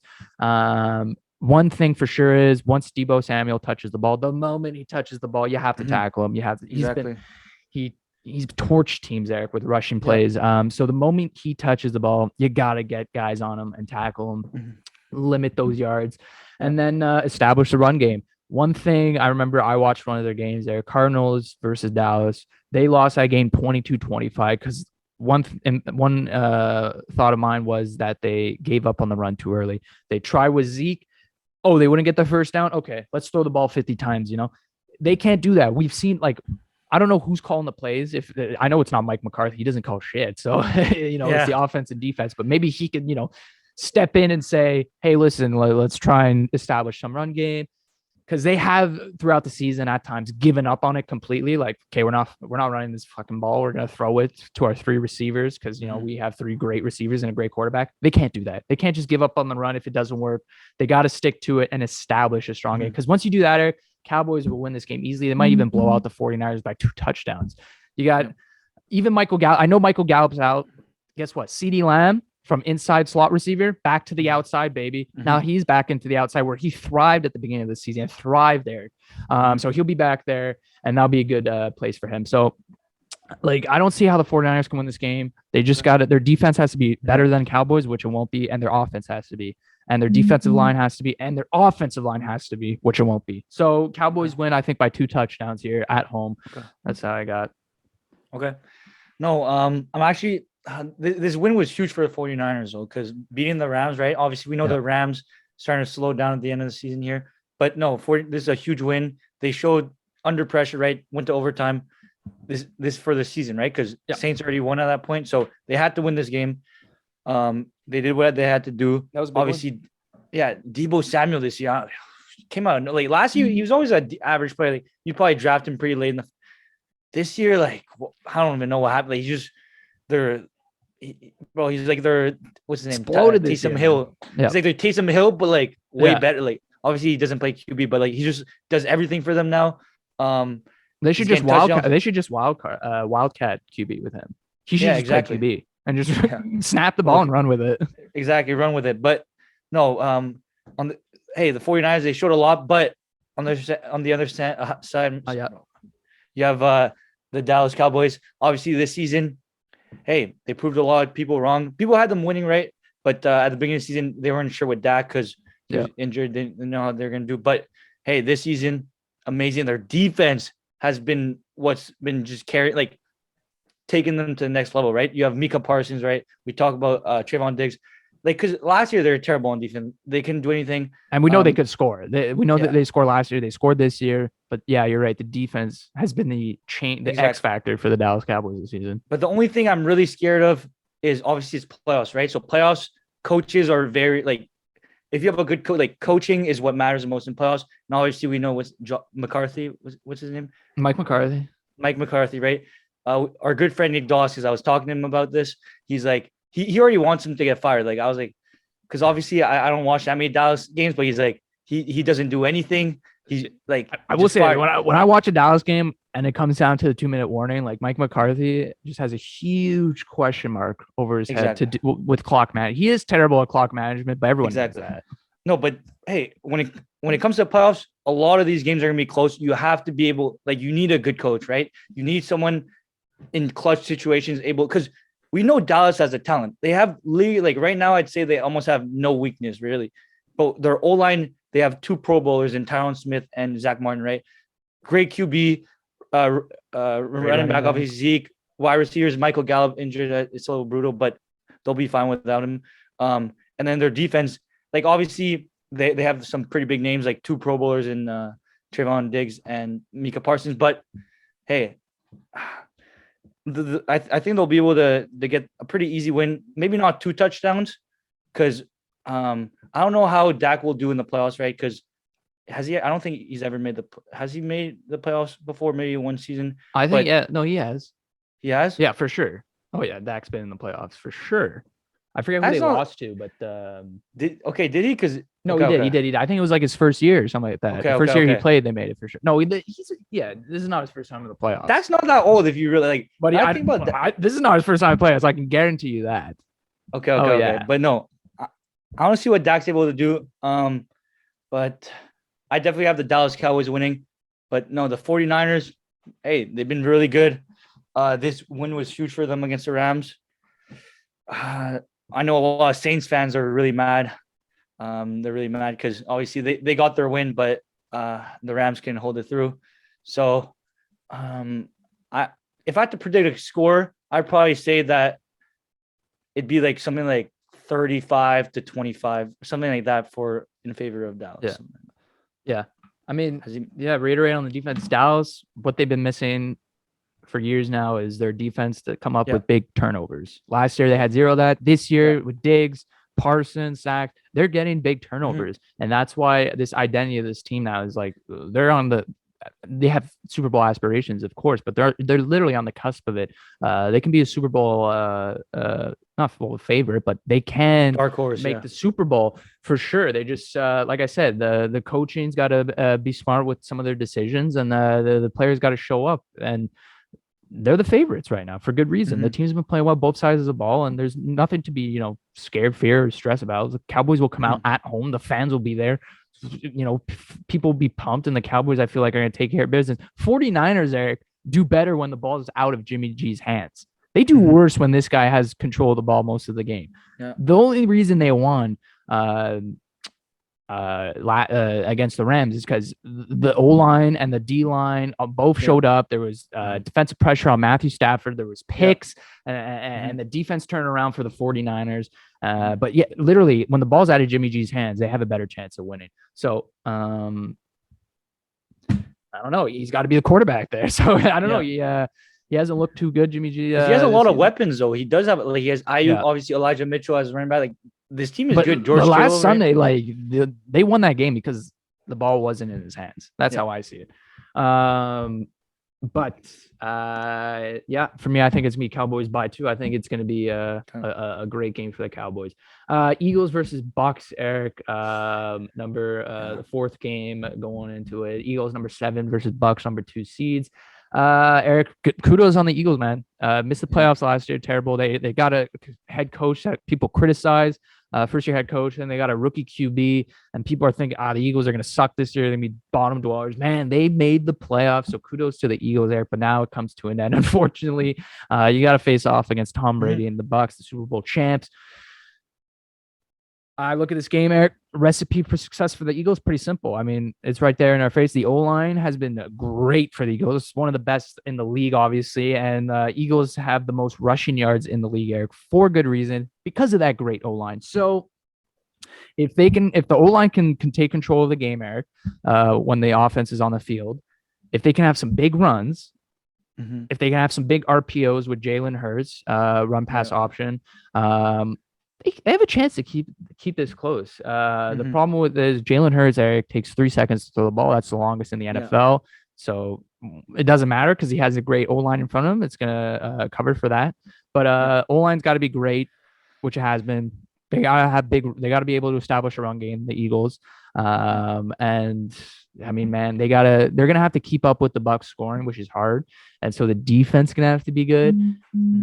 One thing for sure is once Deebo Samuel touches the ball, the moment he touches the ball, you have to tackle him. You have to. He's torched teams, Eric, with rushing plays. So the moment he touches the ball, you gotta get guys on him and tackle him, limit those yards, and then establish the run game. One thing I remember, I watched one of their games there, Cardinals versus Dallas. They lost that game 22-25 because one thought of mine was that they gave up on the run too early. They tried with Zeke. Oh, they wouldn't get the first down. Okay, let's throw the ball 50 times. They can't do that. We've seen I don't know who's calling the plays. If I know it's not Mike McCarthy, he doesn't call shit. So it's the offense and defense. But maybe he can step in and say, "Hey, listen, let's try and establish some run game." Because they have throughout the season at times given up on it completely. Like, okay, we're not running this fucking ball. We're gonna throw it to our three receivers because we have three great receivers and a great quarterback. They can't do that. They can't just give up on the run if it doesn't work. They got to stick to it and establish a strong game. Because once you do that, Eric, Cowboys will win this game easily. They might even blow out the 49ers by 2 touchdowns. You got even Michael Gallup. I know Michael Gallup's out. Guess what? CeeDee Lamb from inside slot receiver back to the outside, baby. Now he's back into the outside where he thrived at the beginning of the season. Thrived there. So he'll be back there, and that'll be a good place for him. So, I don't see how the 49ers can win this game. They just got it. Their defense has to be better than Cowboys, which it won't be, and their offense has to be. And their defensive line has to be, and their offensive line has to be, which it won't be. So Cowboys win, I think, by 2 touchdowns here at home. Okay. That's how I got. Okay. No, I'm actually this win was huge for the 49ers though, because beating the Rams, right? Obviously, we know the Rams starting to slow down at the end of the season here, but no, this is a huge win. They showed under pressure, right? Went to overtime. This for the season, right? Because Saints already won at that point, so they had to win this game. They did what they had to do. That was obviously, Deebo Samuel this year came out last year. He was always an average player. You probably draft him pretty late in this year. I don't even know what happened. He's like they're what's his name? Exploded Taysom Hill. Yeah. He's like they're Taysom Hill, but way better. Obviously he doesn't play QB, but he just does everything for them now. They should just wildcat QB with him. He should just play QB. And just snap the ball and run with it. Exactly, run with it. But no, the 49ers, they showed a lot, but on the other side, you have the Dallas Cowboys. Obviously, this season, they proved a lot of people wrong. People had them winning, right? But at the beginning of the season, they weren't sure with Dak because he was injured. They didn't know how they're going to do. But, this season, amazing. Their defense has been what's been just carrying, taking them to the next level, right? You have Micah Parsons, right? We talk about Trayvon Diggs. Because last year they were terrible on defense. They couldn't do anything. And we know they could score. We know that they scored last year. They scored this year. But you're right. The defense has been the X factor for the Dallas Cowboys this season. But the only thing I'm really scared of is obviously it's playoffs, right? So playoffs, coaches are very if you have a good coach, coaching is what matters the most in playoffs. And obviously we know what's McCarthy. What's his name? Mike McCarthy, right? Our good friend Nick Doss, because I was talking to him about this. He's like, he already wants him to get fired. I was like, because obviously I don't watch that many Dallas games, but he's like, he doesn't do anything. He's like, I will say when I watch a Dallas game and it comes down to the 2-minute warning, Mike McCarthy just has a huge question mark over his head with clock management. He is terrible at clock management, but everyone knows that. No, but when it comes to playoffs, a lot of these games are gonna be close. You have to be able, you need a good coach, right? You need someone in clutch situations because we know Dallas has a talent. They have right now, I'd say they almost have no weakness really. But their O-line, they have 2 Pro Bowlers in Tyron Smith and Zach Martin, right? Great QB, running back, obviously Zeke. Wide receivers, Michael Gallup injured. It's a little brutal, but they'll be fine without him. And then their defense, obviously they have some pretty big names, 2 Pro Bowlers in Trayvon Diggs and Micah Parsons. But I think they'll be able to get a pretty easy win. Maybe not 2 touchdowns, because I don't know how Dak will do in the playoffs, right? Because has he? I don't think he's ever made has he made the playoffs before? Maybe one season. I think no, he has. He has. Yeah, for sure. Oh yeah, Dak's been in the playoffs for sure. I forget who That's they not lost to, but did he? Because no, okay, he did. okay, He did. He did. I think it was like his first year or something like that. okay, The okay, first year he okay. played, they made it for sure. No, yeah. This is not his first time in the playoffs. That's not that old if you really like. But I yeah, think about that. this is not his first time playing, so I can guarantee you that. Okay, Oh okay, okay. yeah, But no, I want to see what Dak's able to do. But I definitely have the Dallas Cowboys winning. But no, the 49ers, hey, they've been really good. This win was huge for them against the Rams. I know a lot of Saints fans are really mad. They're really mad because obviously they got their win, but the Rams can hold it through. So I if I had to predict a score, I'd probably say that it'd be like something like 35-25, something like that for in favor of Dallas. yeah. I mean, reiterate on the defense. Dallas, what they've been missing for years now is their defense to come up with big turnovers. Last year they had zero of that. This year with Diggs, Parsons, Sack, they're getting big turnovers, and that's why this identity of this team now is like they have Super Bowl aspirations, of course, but they're literally on the cusp of it. They can be a Super Bowl not full favorite, but they can dark horse make the Super Bowl for sure. They just like I said, the coaching's got to be smart with some of their decisions, and the players got to show up, and they're the favorites right now for good reason. The team's been playing well both sides of the ball, and there's nothing to be scared, fear, or stress about. The Cowboys will come out at home. The fans will be there. People will be pumped, and the Cowboys, I feel like, are going to take care of business. 49ers, Eric, do better when the ball is out of Jimmy G's hands. They do worse when this guy has control of the ball most of the game. Yeah. The only reason they won against the Rams is because the O-line and the D-line both showed up. There was defensive pressure on Matthew Stafford. There was picks, and the defense turned around for the 49ers. But yeah, literally, when the ball's out of Jimmy G's hands, they have a better chance of winning. So I don't know. He's got to be the quarterback there. So I don't know. He hasn't looked too good, Jimmy G. He has a lot of weapons, though. He does have, like, he has Ayuk, obviously Elijah Mitchell as running back. Like, this team is good. George last Sunday, like they won that game because the ball wasn't in his hands. That's how I see it. But for me, I think it's me Cowboys by 2. I think it's going to be a great game for the Cowboys. Eagles versus Bucks, Eric. The 4th game going into it. Eagles number 7 versus Bucks number 2 seeds. Eric, kudos on the Eagles, man. Missed the playoffs last year. Terrible. They got a head coach that people criticize. First year head coach, and they got a rookie QB, and people are thinking, the Eagles are going to suck this year. They're going to be bottom dwellers. Man, they made the playoffs, so kudos to the Eagles there. But now it comes to an end. Unfortunately, you got to face off against Tom Brady and the Bucks, the Super Bowl champs. I look at this game, Eric. Recipe for success for the Eagles, pretty simple. I mean, it's right there in our face. The O-line has been great for the Eagles. It's one of the best in the league, obviously. And Eagles have the most rushing yards in the league, Eric, for good reason, because of that great O-line. So if the O-line can take control of the game, Eric, when the offense is on the field, if they can have some big runs, if they can have some big RPOs with Jalen Hurts, run pass option, they have a chance to keep this close. The problem with this, Jalen Hurts, Eric, takes 3 seconds to throw the ball. That's the longest in the NFL. So it doesn't matter because he has a great O-line in front of him. It's going to cover for that. But O-line's got to be great, which it has been. They got to be able to establish a run game, the Eagles. And I mean, man, they're going to have to keep up with the Bucs scoring, which is hard. And so the defense is going to have to be good.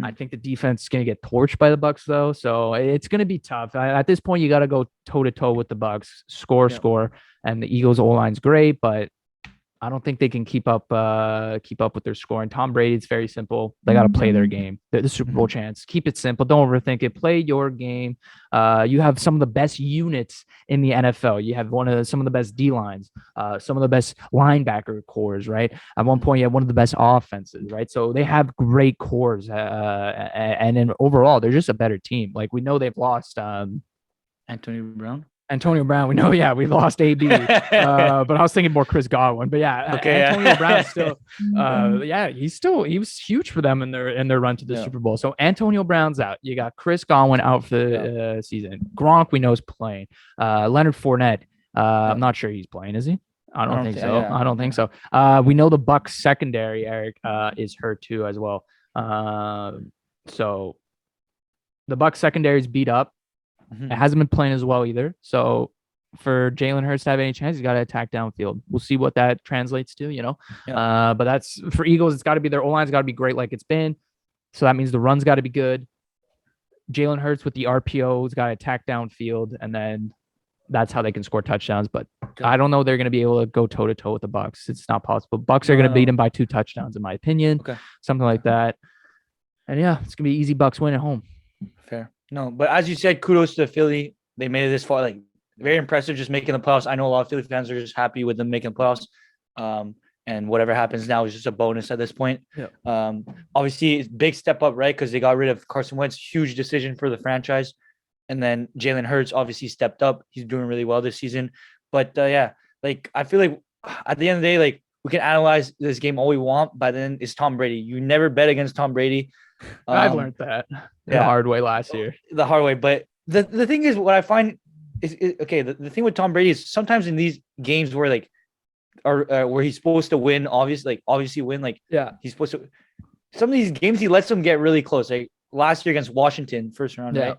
I think the defense is going to get torched by the Bucs, though. So it's going to be tough. At this point, you got to go toe to toe with the Bucs, score. And the Eagles O-line's great, but I don't think they can keep up with their scoring. Tom Brady, it's very simple. They got to play their game. They're the Super Bowl chance. Keep it simple. Don't overthink it. Play your game. You have some of the best units in the NFL. You have some of the best D lines, some of the best linebacker cores, right? At one point, you have one of the best offenses, right? So they have great cores, and then overall, they're just a better team. Like, we know they've lost Antonio Brown, we know, we lost AB, but I was thinking more Chris Godwin. But Antonio Brown still, he was huge for them in their run to the Super Bowl. So Antonio Brown's out. You got Chris Godwin out for the season. Gronk, we know, is playing. Leonard Fournette, I'm not sure he's playing, is he? I don't think so. I don't think so. We know the Bucs secondary, Eric, is hurt too as well. So the Bucks secondary is beat up. Mhm. It hasn't been playing as well either. So for Jalen Hurts to have any chance, he's got to attack downfield. We'll see what that translates to, you know. Yeah. But that's for Eagles. It's got to be their O-line's got to be great like it's been. So that means the run's got to be good. Jalen Hurts with the RPO's got to attack downfield, and then that's how they can score touchdowns. But I don't know they're going to be able to go toe to toe with the Bucks. It's not possible. Bucks are going to beat them by 2 touchdowns, in my opinion. Okay. Something like that. And yeah, it's gonna be easy Bucks win at home. Fair. No, but as you said, kudos to Philly. They made it this far. Like very impressive, just making the playoffs. I know a lot of Philly fans are just happy with them making the playoffs. And whatever happens now is just a bonus at this point. Yeah. Obviously, it's big step up, right? Because they got rid of Carson Wentz, huge decision for the franchise. And then Jalen Hurts obviously stepped up. He's doing really well this season. But yeah, like I feel like at the end of the day, like we can analyze this game all we want, but then it's Tom Brady. You never bet against Tom Brady. I've learned that the hard way last year. The hard way. But the thing is, what I find is okay. The thing with Tom Brady is sometimes in these games where like where he's supposed to win, obviously win. Like he's supposed to. Some of these games he lets them get really close. Like last year against Washington, first round, right?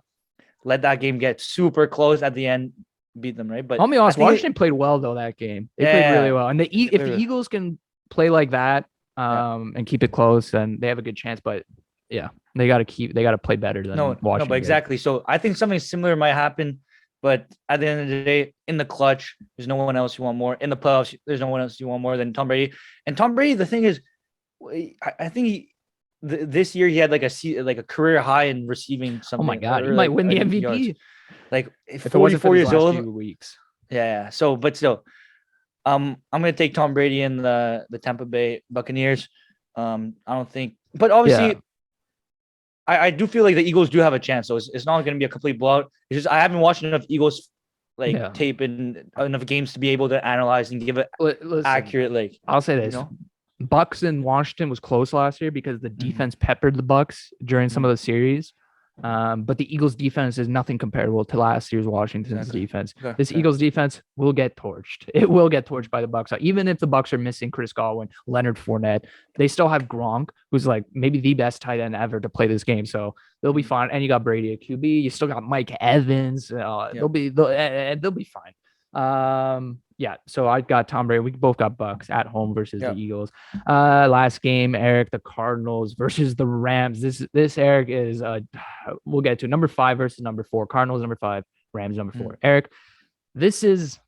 Let that game get super close at the end, beat them, right? But I'll be honest, Washington played well though that game. They played really well, and if the Eagles can play like that and keep it close, then they have a good chance. But yeah, they got to play better than Washington. No, but exactly. So I think something similar might happen. But at the end of the day, in the clutch, there's no one else you want more. In the playoffs, there's no one else you want more than Tom Brady. And Tom Brady, the thing is, I think this year he had like a career high in receiving something. Oh my God, he might win the MVP. Yards. Like if it wasn't for years old. Few weeks. Yeah. So, but still, I'm gonna take Tom Brady and the Tampa Bay Buccaneers. I don't think, but obviously, I do feel like the Eagles do have a chance. So it's not gonna be a complete blowout. It's just I haven't watched enough Eagles tape and enough games to be able to analyze and give it accurate. Like I'll say this. Bucks in Washington was close last year because the defense peppered the Bucks during some of the series. But the Eagles defense is nothing comparable to last year's Washington's defense. This Eagles defense will get torched. It will get torched by the Bucks. Even if the Bucks are missing Chris Godwin, Leonard Fournette, they still have Gronk, who's like maybe the best tight end ever to play this game. So they'll be fine. And you got Brady at QB. You still got Mike Evans. They'll be fine. So I got Tom Brady. We both got Bucks at home versus the Eagles. Last game, Eric, the Cardinals versus the Rams. This Eric is we'll get to number 5 versus number 4. Cardinals number 5, Rams number 4. Eric, this is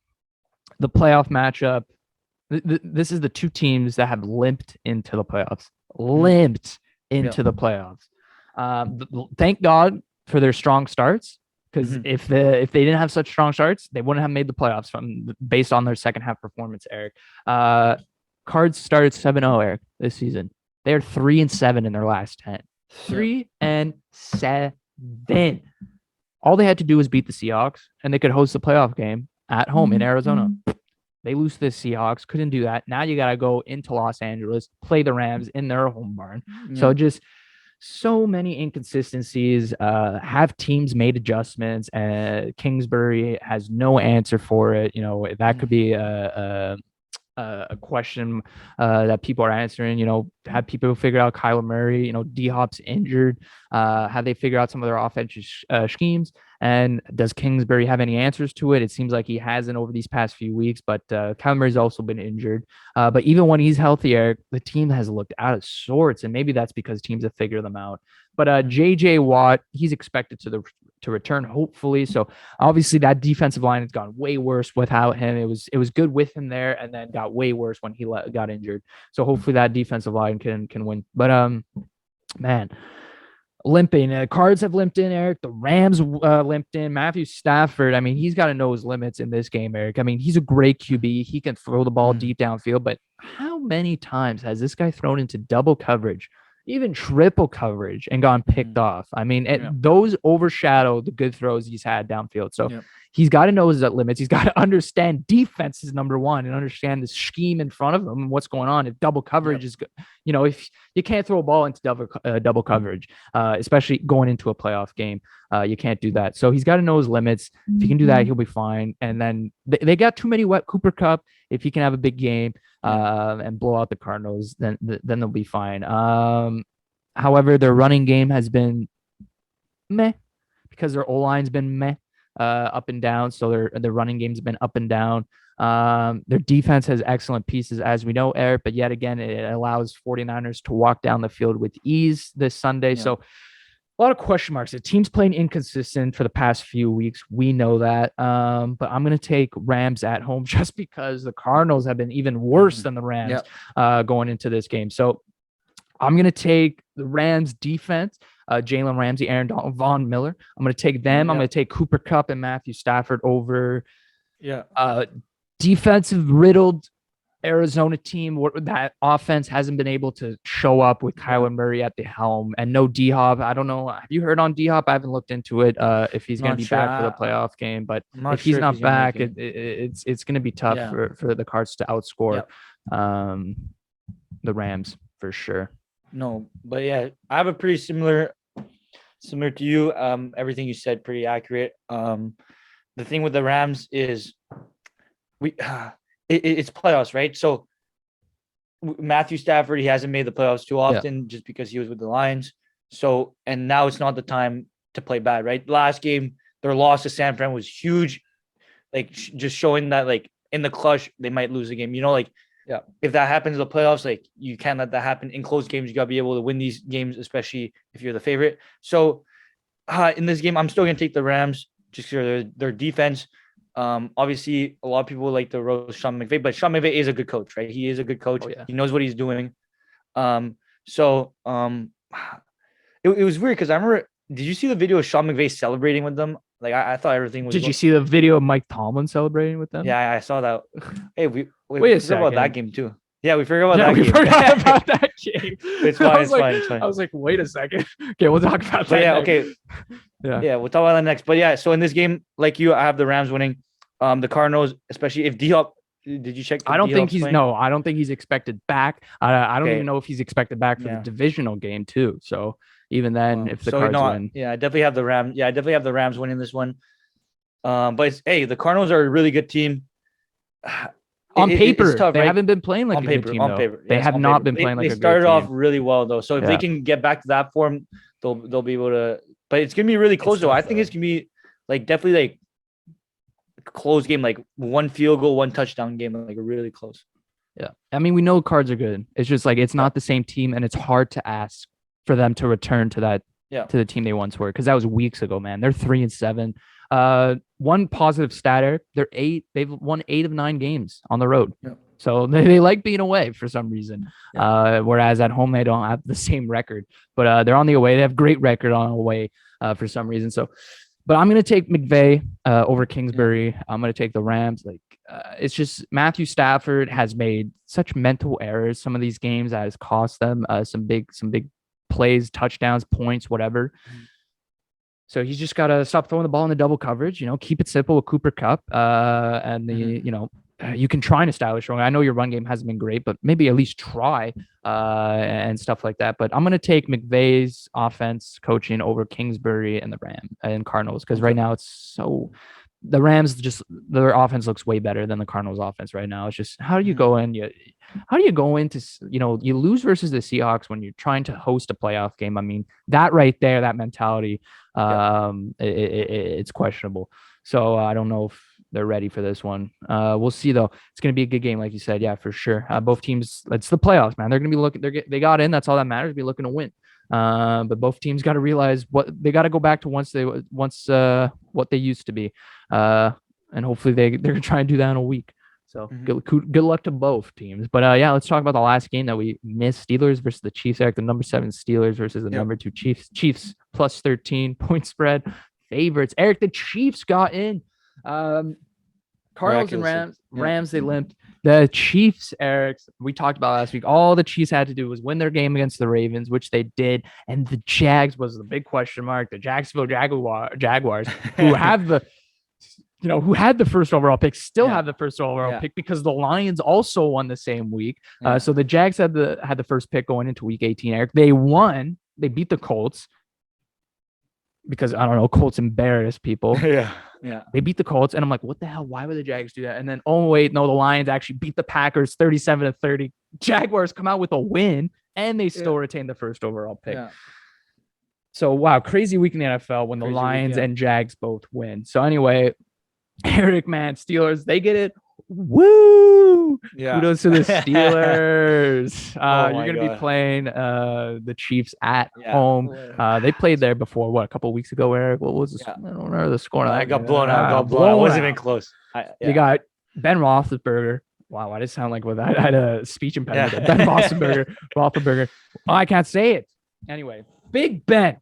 the playoff matchup. This is the two teams that have limped into the playoffs. The playoffs. Thank God for their strong starts. Because if they didn't have such strong starts, they wouldn't have made the playoffs based on their second half performance, Eric. Cards started 7-0, Eric, this season. They're 3-7 in their last 10. 3-7. All they had to do was beat the Seahawks, and they could host the playoff game at home in Arizona. They lose to the Seahawks, couldn't do that. Now you got to go into Los Angeles, play the Rams in their home barn. So just so many inconsistencies. Have teams made adjustments? Kingsbury has no answer for it. You know, that could be a question that people are answering. You know, have people figure out Kyler Murray? You know, D-Hop's injured. Have they figured out some of their offensive schemes? And does Kingsbury have any answers to it? It seems like he hasn't over these past few weeks, but Kyler Murray's also been injured. But even when he's healthy, Eric, the team has looked out of sorts, and maybe that's because teams have figured them out. But J.J. Watt, he's expected to return, hopefully. So obviously that defensive line has gone way worse without him. It was good with him there, and then got way worse when he got injured. So hopefully that defensive line can win. But man. Limping. Cards have limped in, Eric. The Rams limped in. Matthew Stafford, I mean, he's got to know his limits in this game, Eric. I mean, he's a great QB. He can throw the ball deep downfield, but how many times has this guy thrown into double coverage, even triple coverage, and gone picked off? I mean, those overshadow the good throws he's had downfield. So he's got to know his limits. He's got to understand defense is number one and understand the scheme in front of him and what's going on. If double coverage is good, you know, if you can't throw a ball into double coverage, especially going into a playoff game, you can't do that. So he's got to know his limits. If he can do that, he'll be fine. And then they got too many wet Cooper Kupp. If he can have a big game and blow out the Cardinals, then they'll be fine. However, their running game has been meh. because their O-line's been meh, up and down. So their running game's been up and down. Their defense has excellent pieces, as we know, Eric, but yet again, it allows 49ers to walk down the field with ease this Sunday. Yeah. So a lot of question marks. The team's playing inconsistent for the past few weeks. We know that. But I'm going to take Rams at home just because the Cardinals have been even worse than the Rams going into this game. So I'm going to take the Rams defense, Jalen Ramsey, Aaron Donald, Von Miller. I'm going to take them. I'm going to take Cooper Kupp and Matthew Stafford over defensive riddled Arizona team. That offense hasn't been able to show up with Kyler Murray at the helm and no D-Hop. I don't know. Have you heard on D-Hop? I haven't looked into it if he's going to be back for the playoff game. But if he's not back, it's going to be tough for the Cards to outscore the Rams for sure. No, but yeah, I have a pretty similar to you. Everything you said, pretty accurate. The thing with the Rams is it's playoffs, right? So Matthew Stafford, he hasn't made the playoffs too often just because he was with the Lions. So, and now it's not the time to play bad, right? Last game, their loss to San Fran was huge. Like just showing that like in the clutch, they might lose the game. You know, like if that happens in the playoffs, like you can't let that happen. In close games, you got to be able to win these games, especially if you're the favorite. So in this game, I'm still going to take the Rams just because their defense. Obviously, a lot of people like to roast Sean McVay, but Sean McVay is a good coach, right? He is a good coach. He knows what he's doing. It was weird because I remember, did you see the video of Sean McVay celebrating with them? Like I thought everything was. Did you see the video of Mike Tomlin celebrating with them? Yeah, I saw that. Hey, we wait a second about that game too. Yeah, we forgot about that game. We forgot about that game. It's fine. It's fine. I was like, wait a second. Okay, we'll talk about that. Yeah, okay. Yeah, we'll talk about that next. But yeah, so in this game, like you, I have the Rams winning. The Cardinals, especially if D-Hop, did you check? I don't think he's expected back. I don't even know if he's expected back for the divisional game too. So even then, if the Cards win, I definitely have the Rams. Yeah, I definitely have the Rams winning this one. But the Cardinals are a really good team. On paper, tough, they right? haven't been playing like a good team. On paper, they have not been playing like a good team. They started off really well though, so if they can get back to that form, they'll be able to. But it's gonna be really close though. I think it's gonna be like definitely like close game, like one field goal, one touchdown game, like really close. Yeah, I mean we know Cards are good. It's just like it's not the same team, and it's hard to ask for them to return to that to the team they once were because that was weeks ago, man. They're 3-7. One positive stat, they've won 8 of 9 games on the road. So they like being away for some reason. Whereas at home they don't have the same record, but they're on the away. They have great record on away for some reason. So, but I'm going to take McVay over Kingsbury. I'm going to take the Rams. It's just Matthew Stafford has made such mental errors. Some of these games that has cost them some big plays, touchdowns, points, whatever. So he's just got to stop throwing the ball in the double coverage, keep it simple with Cooper Kupp. You can try and establish wrong. I know your run game hasn't been great, but maybe at least try and stuff like that. But I'm going to take McVay's offense coaching over Kingsbury and the Rams and Cardinals because right now the Rams their offense looks way better than the Cardinals offense right now. It's just how do you go into you lose versus the Seahawks when you're trying to host a playoff game. I mean, that right there, that mentality, it's questionable. So I don't know if they're ready for this one. We'll see though. It's going to be a good game, like you said. Yeah, for sure. Both teams, it's the playoffs, man. They're going to be looking. They got in. That's all that matters. Be looking to win. But both teams got to realize what they got to go back to what they used to be. And hopefully they're going to try and do that in a week. So good luck to both teams. But let's talk about the last game that we missed. Steelers versus the Chiefs. Eric, the number 7 Steelers versus the number 2 Chiefs. Chiefs plus 13 point spread favorites. Eric, the Chiefs got in. Cardinals and Rams, they limped. The Chiefs, Eric, we talked about last week. All the Chiefs had to do was win their game against the Ravens, which they did. And the Jags was the big question mark. The Jacksonville Jaguars, who have who had the first overall pick, still have the first overall pick because the Lions also won the same week. So the Jags had the first pick going into week 18, Eric. They won. They beat the Colts because, I don't know, Colts embarrassed people. Yeah. They beat the Colts. And I'm like, what the hell? Why would the Jags do that? And then, oh, wait, no, the Lions actually beat the Packers 37-30. Jaguars come out with a win and they still retain the first overall pick. So wow, crazy week in the NFL when the Crazy Lions weekend. and Jags both win. So anyway, Eric, man, Steelers, they get it. Woo! Yeah. Kudos to the Steelers. Oh You're my gonna be god. playing the Chiefs at Yeah. home. They played there before, what, a couple weeks ago, Eric? What was Yeah. I don't remember the score on I that got game. blown out. Got blown out. Blown Wasn't out. even close. You Yeah. got Ben Roethlisberger. Wow, I just sound like I had a speech impediment. Yeah. Ben Roethlisberger. Oh, I can't say it. Anyway, Big Ben.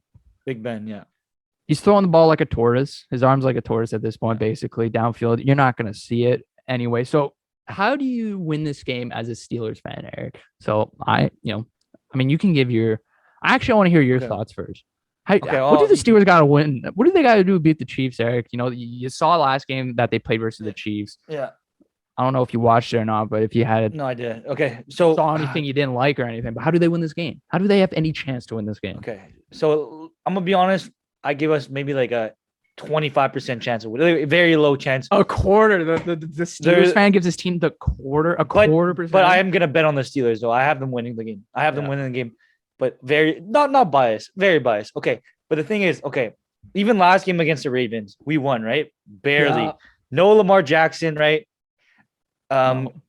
Big Ben. Yeah. He's throwing the ball like a tortoise. His arms like a tortoise at this point, basically downfield. You're not going to see it anyway. So, how do you win this game as a Steelers fan, Eric? So, you can give your. I actually want to hear your thoughts first. What do the Steelers got to win? What do they got to do to beat the Chiefs, Eric? You saw last game that they played versus the Chiefs. Yeah. I don't know if you watched it or not, but if you had No idea. Okay. So saw anything you didn't like or anything, but how do they win this game? How do they have any chance to win this game? Okay. So I'm gonna be honest. I give us maybe like a 25% chance of a very low chance. A quarter. The Steelers fan gives his team the quarter percent. But I am gonna bet on the Steelers though. I have them winning the game. I have them winning the game, but very not biased, very biased. Okay. But the thing is, okay, even last game against the Ravens, we won, right? Barely. Yeah. No Lamar Jackson, right?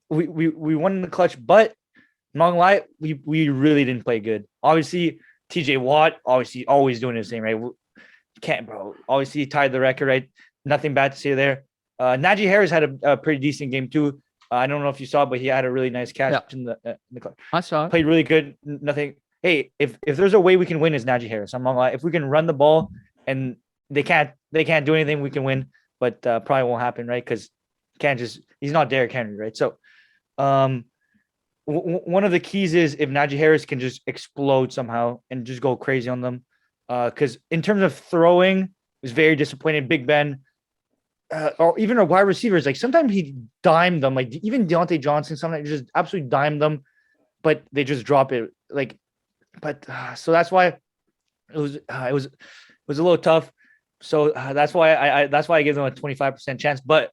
We won in the clutch, but I'm not gonna lie, we really didn't play good. Obviously, TJ Watt, obviously always doing his thing, right? Can't, bro. Obviously, he tied the record, right? Nothing bad to say there. Najee Harris had a pretty decent game too. I don't know if you saw, but he had a really nice catch in the clutch. I saw it. Played really good. Nothing. Hey, if there's a way we can win, is Najee Harris. I'm not gonna lie. If we can run the ball and they can't do anything, we can win. But probably won't happen, right? Because he's not Derrick Henry, right? So, one of the keys is if Najee Harris can just explode somehow and just go crazy on them. Because in terms of throwing, it was very disappointing. Big Ben, or even our wide receivers, like sometimes he dimed them, like even Deontay Johnson, sometimes just absolutely dimed them, but they just drop it. So that's why it was a little tough. So that's why I give them a 25% chance. But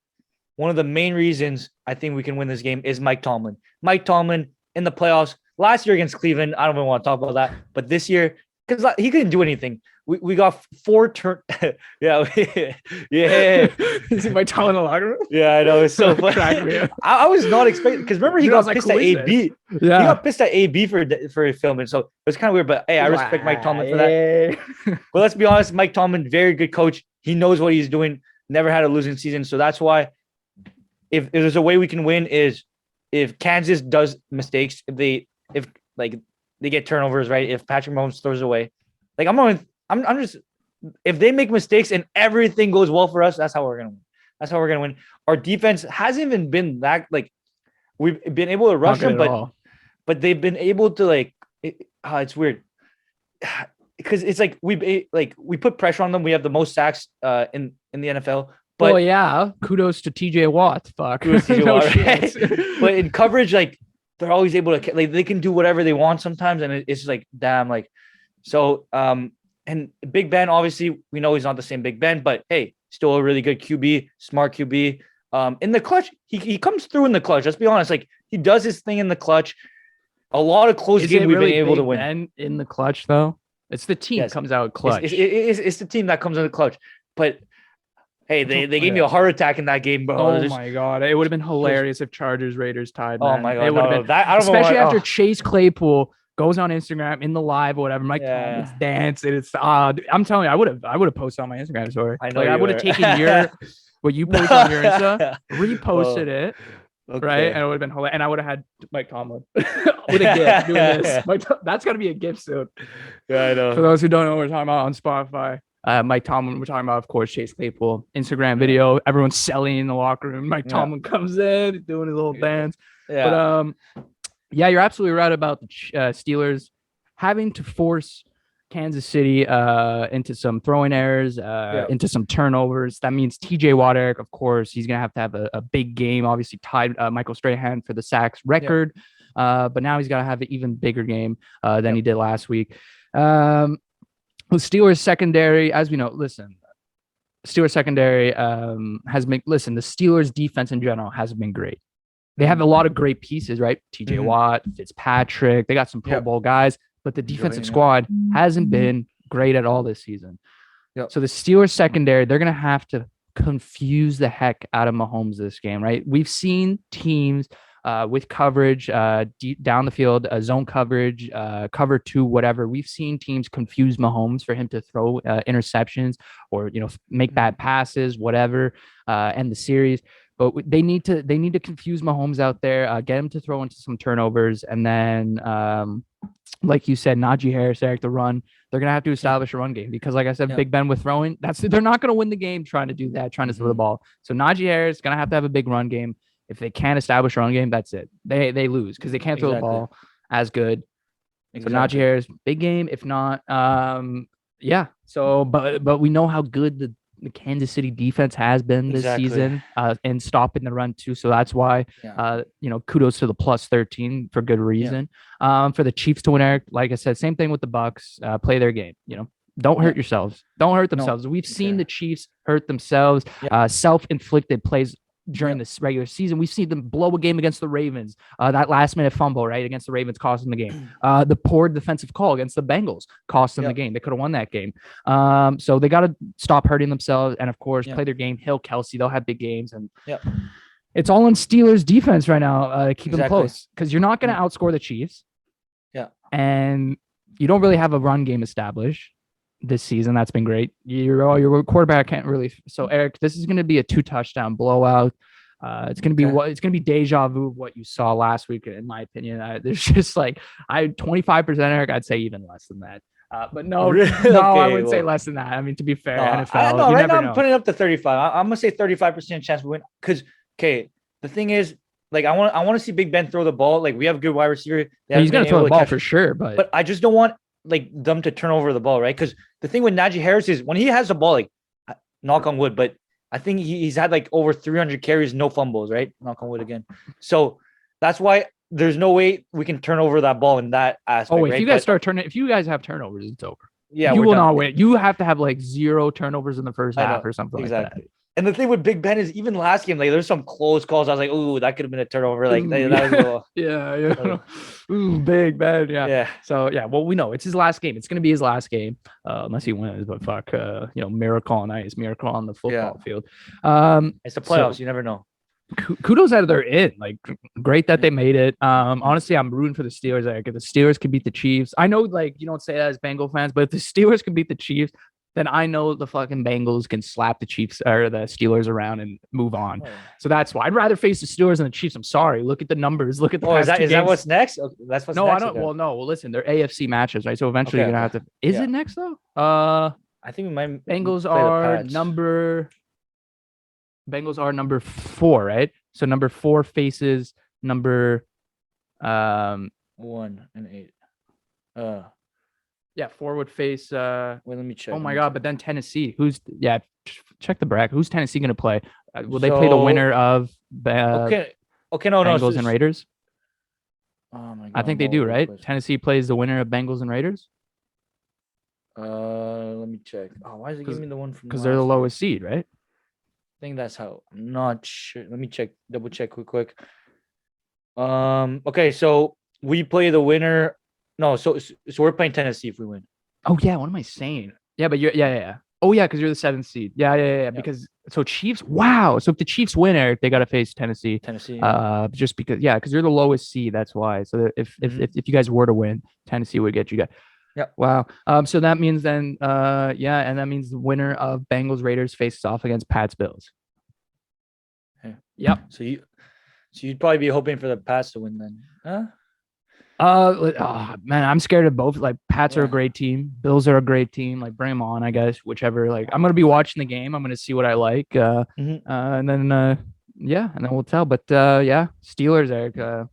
one of the main reasons I think we can win this game is Mike Tomlin. Mike Tomlin in the playoffs last year against Cleveland. I don't even want to talk about that. But this year, because he couldn't do anything. We got 4 turn. Yeah. Is it Mike Tomlin in the locker room? Yeah, I know. It's so funny. I was not expecting, because remember he got pissed at AB. Yeah. He got pissed at AB for filming. So it was kind of weird. But hey, I respect Mike Tomlin for that. But let's be honest, Mike Tomlin, very good coach. He knows what he's doing. Never had a losing season. So that's why if there's a way we can win is if Kansas does mistakes, if they get turnovers, right? If Patrick Mahomes throws away, like I'm just if they make mistakes and everything goes well for us, that's how we're gonna win. That's how we're gonna win. Our defense hasn't even been that we've been able to rush them, but they've been able to it's weird because it's we put pressure on them. We have the most sacks in the NFL. But kudos to TJ Watt. Fuck. Kudos to TJ Watt, right? But in coverage, they're always able to they can do whatever they want sometimes, and it's just damn. So and Big Ben, obviously we know he's not the same Big Ben, but hey, still a really good QB, smart QB. In the clutch, he comes through in the clutch. Let's be honest, he does his thing in the clutch. A lot of close games we've been able to win. Ben in the clutch though, it's the team that comes out clutch. It's the team that comes in the clutch, but. Hey, they gave me a heart attack in that game, bro. Oh my god, it would have been hilarious if Chargers Raiders tied. Man. Oh my god, it would have been that. I don't especially know after Chase Claypool goes on Instagram in the live or whatever. Mike Tomlin's dancing. It's I'm telling you, I would have posted on my Instagram story. I know I would have taken what you posted on your Insta, reposted it, right, and it would have been hilarious. And I would have had Mike Tomlin with a gift doing this. That's gotta be a gift soon. Yeah, I know. For those who don't know what we're talking about on Spotify. Mike Tomlin, we're talking about, of course, Chase Claypool, Instagram video. Everyone's selling in the locker room. Mike Tomlin comes in, doing his little dance. Yeah. But you're absolutely right about the Steelers having to force Kansas City into some throwing errors, into some turnovers. That means TJ Watt, Eric, of course, he's going to have a big game. Obviously tied Michael Strahan for the sacks record. But now he's got to have an even bigger game than he did last week. The Steelers secondary, as we know, Steelers secondary has been, the Steelers defense in general hasn't been great. They have a lot of great pieces, right? TJ Watt, Fitzpatrick, they got some Pro Bowl guys, but the defensive squad hasn't been great at all this season. Yep. So the Steelers secondary, they're going to have to confuse the heck out of Mahomes this game, right? We've seen teams with coverage deep down the field, zone coverage, cover two, whatever. We've seen teams confuse Mahomes for him to throw interceptions or make bad passes, whatever, end the series. But they need to confuse Mahomes out there, get him to throw into some turnovers, and then like you said, Najee Harris, Eric, the run. They're gonna have to establish a run game because, like I said, Big Ben with throwing. They're not gonna win the game trying to do that, trying to throw the ball. So Najee Harris is gonna have a big run game. If they can't establish a run game, that's it. They lose because they can't throw the ball as good. So Najee Harris, big game. If not, yeah. So, but we know how good the Kansas City defense has been this season and stopping the run too. So that's why, kudos to the +13 for good reason. For the Chiefs to win, Eric, like I said, same thing with the Bucks. Play their game. Don't hurt yourselves. Don't hurt themselves. No. We've seen the Chiefs hurt themselves. Self-inflicted plays during this regular season. We've seen them blow a game against the Ravens. That last-minute fumble, right, against the Ravens cost them the game. The poor defensive call against the Bengals cost them the game. They could have won that game. So they got to stop hurting themselves and, of course, play their game. Hill, Kelsey, they'll have big games. And it's all on Steelers defense right now. Keep them close because you're not going to outscore the Chiefs. Yeah. And you don't really have a run game established this season. That's been great. Your quarterback can't really. So Eric, this is going to be a 2-touchdown blowout. It's going to be deja vu of what you saw last week, in my opinion. There's just 25%, Eric. I'd say even less than that. But no, I wouldn't say less than that. I mean, to be fair, NFL. Right now I'm putting it up to 35. I'm gonna say 35% chance we win. Because the thing is, I want to see Big Ben throw the ball. We have a good wide receiver. He's gonna throw the ball for sure, but I just don't want them to turn over the ball, right? Because the thing with Najee Harris is when he has the ball, knock on wood, but I think he's had over 300 carries, no fumbles, right? Knock on wood again. So that's why there's no way we can turn over that ball in that aspect. If you guys if you guys have turnovers, it's over. Yeah, you will not win. You have to have 0 turnovers in the first half or something like that. And the thing with Big Ben is even last game, there's some close calls. I was like, ooh, that could have been a turnover. That was ooh, Big Ben. Yeah. So well, we know it's his last game. It's gonna be his last game, unless he wins. But fuck, miracle on ice, miracle on the football field. It's the playoffs. So, you never know. Kudos that they're in. Great that they made it. Honestly, I'm rooting for the Steelers. If the Steelers can beat the Chiefs, I know you don't say that as Bengal fans, but if the Steelers can beat the Chiefs, then I know the fucking Bengals can slap the Chiefs or the Steelers around and move on. Oh. So that's why I'd rather face the Steelers than the Chiefs. I'm sorry. Look at the numbers. Look at the past is that what's next? Okay, that's what's next. No, I don't. Well, no. Well, listen, they're AFC matches, right? So eventually you're gonna have to. Is it next though? I think we might. Bengals are number 4, right? So number 4 faces number 1 and 8. Yeah, 4 would face. Wait, let me check. Oh my God! But then Tennessee, check the bracket. Who's Tennessee going to play? Will they play the winner of Bengals and Raiders? Oh my God! I think they do, right? Tennessee plays the winner of Bengals and Raiders. Let me check. Oh, why is it giving me the one from? Because they're the lowest seed, right? I think that's how. I'm not sure. Let me check. Double check quick. Okay, so we play the winner. No, so we're playing Tennessee if we win. Oh yeah, what am I saying? Yeah, but yeah. Oh yeah, because you're the 7th seed. Yeah. Because Chiefs. Wow. So if the Chiefs win, Eric, they got to face Tennessee. Just because because you're the lowest seed. That's why. So if you guys were to win, Tennessee would get you guys. Yeah. Wow. So that means then and that means the winner of Bengals Raiders faces off against Pats Bills. Okay. Yep. So you'd probably be hoping for the Pats to win then, huh? Man, I'm scared of both. Pats are a great team, Bills are a great team. Bring them on, I guess. Whichever. I'm gonna be watching the game. I'm gonna see what I like. And then we'll tell. But Steelers, Eric.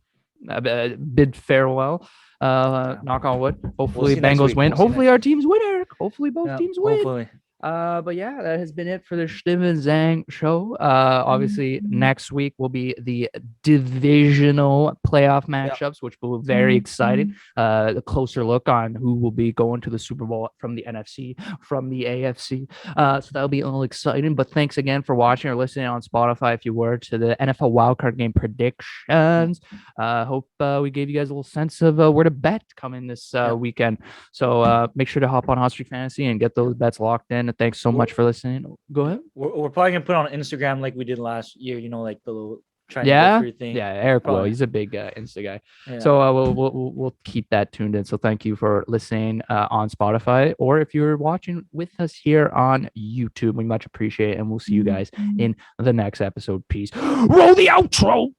Bid farewell. Knock on wood. Hopefully Bengals win. Hopefully our teams win, Eric. Hopefully both teams win. Hopefully. But yeah, that has been it for the Chtib Zhang show. Obviously, next week will be the divisional playoff Yeah. matchups, which will be very exciting. A closer look on who will be going to the Super Bowl from the NFC, from the AFC. So that'll be all exciting. But thanks again for watching or listening on Spotify. If you were to the NFL wildcard game predictions, hope we gave you guys a little sense of where to bet coming this weekend. So make sure to hop on Hot Streak Fantasy and get those bets locked in. And thanks so much for listening. Go ahead. We're probably gonna put on Instagram like we did last year. You know, like the little trying Yeah, to get free thing. yeah. Eric will. Probably. He's a big Insta guy. Yeah. So we'll keep that tuned in. So thank you for listening on Spotify, or if you're watching with us here on YouTube, we much appreciate it. And we'll see you guys in the next episode. Peace. Roll the outro.